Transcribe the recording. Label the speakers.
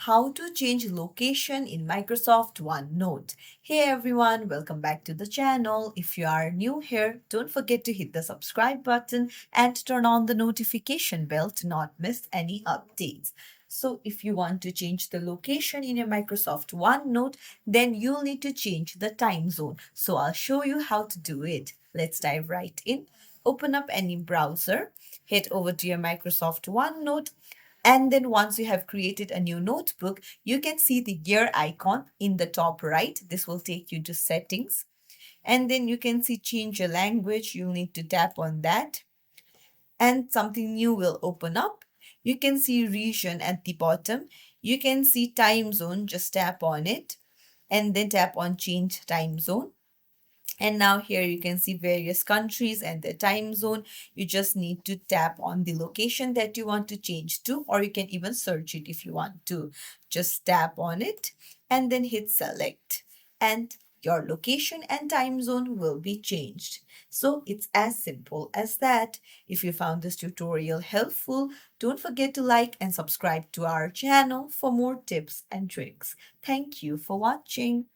Speaker 1: how to change location in Microsoft OneNote. Hey everyone, welcome back to the channel. If you are new here, don't forget to hit the subscribe button and turn on the notification bell to not miss any updates. So if you want to change the location in your Microsoft OneNote, then you'll need to change the time zone. So I'll show you how to do it. Let's dive right in. Open up any browser, head over to your Microsoft OneNote, and then once you have created a new notebook, you can see the gear icon in the top right. This will take you to settings. And then you can see change your language. You'll need to tap on that. And something new will open up. You can see region at the bottom. You can see time zone. Just tap on it. And then tap on change time zone. And now here you can see various countries and their time zone. You just need to tap on the location that you want to change to, or you can even search it if you want to. Just tap on it and then hit select. And your location and time zone will be changed. So it's as simple as that. If you found this tutorial helpful, don't forget to like and subscribe to our channel for more tips and tricks. Thank you for watching.